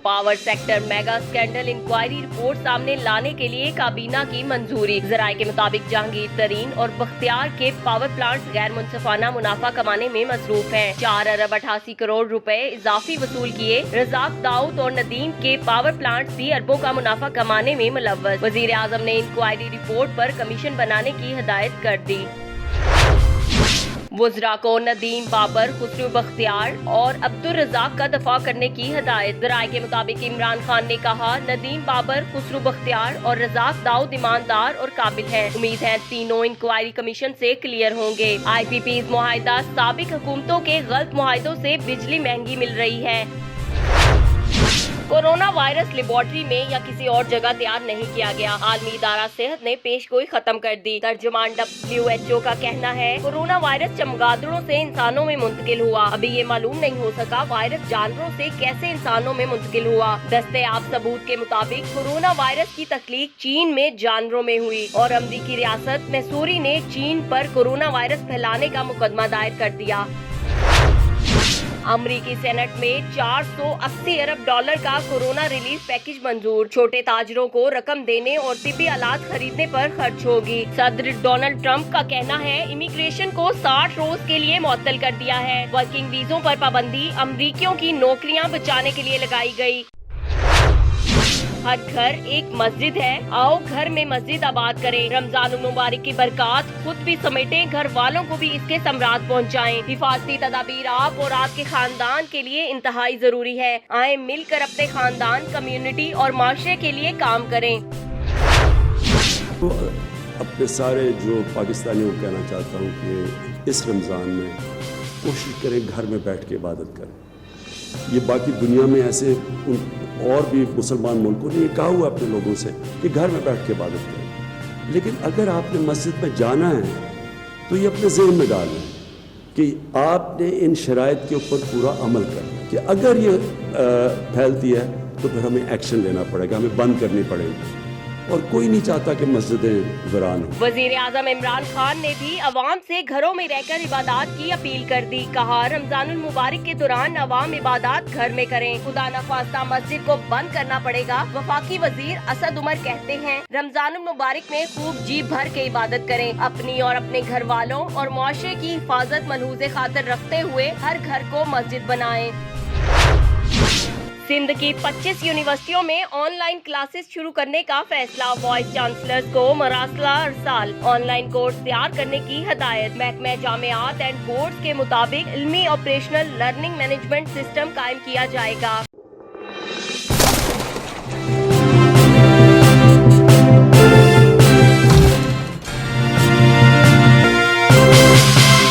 Power sector mega scandal inquiry report सामने लाने के लिए काबीना की मंजूरी। जराये के मुताबिक जहांगीर तरीन और बख्तियार के पावर प्लांट्स गैर मुनसिफाना मुनाफा कमाने में मसरूफ हैं। 4 अरब 88 करोड़ रुपए इजाफी वसूल किए। रज़ाक दाऊद और नदीम के पावर प्लांट्स भी अरबों का मुनाफा कमाने में मुलव्वस। वजीर आजम ने इंक्वायरी रिपोर्ट पर कमीशन बनाने की हिदायत कर दी। वज़रा को नदीम बाबर, खुसरू बख्तियार और अब्दुल रज़ाक का दफा करने की हिदायत। ज़राए के मुताबिक इमरान खान ने कहा, नदीम बाबर, खुसरू बख्तियार और रज़ाक दाऊद ईमानदार और काबिल हैं। उम्मीद है तीनों इंक्वायरी कमीशन से क्लियर होंगे। IPP's मुआहिदा साबिक हुकूमतों के गलत मुआहिदों से बिजली महंगी मिल रही है। कोरोना वायरस लेबोरेटरी में या किसी और जगह तैयार नहीं किया गया। आलमी इदारा सेहत ने पेशगोई खत्म कर दी। तर्जुमान WHO का कहना है, कोरोना वायरस चमगादड़ों से इंसानों में मुंतकिल हुआ। अभी ये मालूम नहीं हो सका वायरस जानवरों से कैसे इंसानों में मुंतकिल हुआ। दस्तयाब सबूत के मुताबिक कोरोना वायरस की तख्लीक चीन में जानवरों में हुई और अमरीकी रियासत मैसूरी ने चीन पर कोरोना वायरस फैलाने का मुकदमा दायर कर दिया। अमरीकी सेनेट में 480 अरब डॉलर का कोरोना रिलीफ पैकेज मंजूर। छोटे ताजरों को रकम देने और तिब्बी आलात खरीदने पर खर्च होगी। सदर डोनाल्ड ट्रंप का कहना है, इमिग्रेशन को 60 रोज के लिए मुअत्तल कर दिया है। वर्किंग वीजों पर पाबंदी अमरीकियों की नौकरियां बचाने के लिए लगाई गई। हर घर एक मस्जिद है, आओ घर में मस्जिद आबाद करें। रमजान मुबारक की बरकत खुद भी समेटें, घर वालों को भी इसके समरात पहुंचाएं। हिफाजती तदाबीर आप और आपके खानदान के लिए इंतहाई जरूरी है। आए मिलकर अपने खानदान, कम्युनिटी और माशरे के लिए काम करें। तो अपने सारे जो पाकिस्तानियों को कहना चाहता हूँ कि इस रमज़ान में कोशिश करें घर में बैठ के इबादत करें। ये बाकी दुनिया में ऐसे और भी मुसलमान मुल्कों ने ये कहा हुआ अपने लोगों से कि घर में बैठ के इबादत करें, लेकिन अगर आपने मस्जिद में जाना है तो ये अपने ज़हन में डाल लें कि आपने इन शराइत के ऊपर पूरा अमल करना है कि अगर ये फैलती है तो फिर हमें एक्शन लेना पड़ेगा, हमें बंद करनी पड़ेगी। और कोई नहीं चाहता कि मस्जिदें वीरान हो। वजीर आजम इमरान खान ने भी अवाम से घरों में रहकर इबादत की अपील कर दी। कहा, रमजानुल मुबारक के दौरान अवाम इबादत घर में करें। खुदा न खास्ता मस्जिद को बंद करना पड़ेगा। वफाकी वजीर असद उमर कहते हैं, रमजानुल मुबारक में खूब जी भर के इबादत करें। अपनी और अपने घर वालों और मुआशरे की हिफाजत मलहूज़े खातिर रखते हुए हर घर को मस्जिद बनाएं। सिंध की 25 यूनिवर्सिटियों में ऑनलाइन क्लासेस शुरू करने का फैसला। वाइस चांसलर्स को मरासला अरसाल ऑनलाइन कोर्स तैयार करने की हिदायत। महकमा जामियात एंड बोर्ड्स के मुताबिक इल्मी ऑपरेशनल लर्निंग मैनेजमेंट सिस्टम कायम किया जाएगा।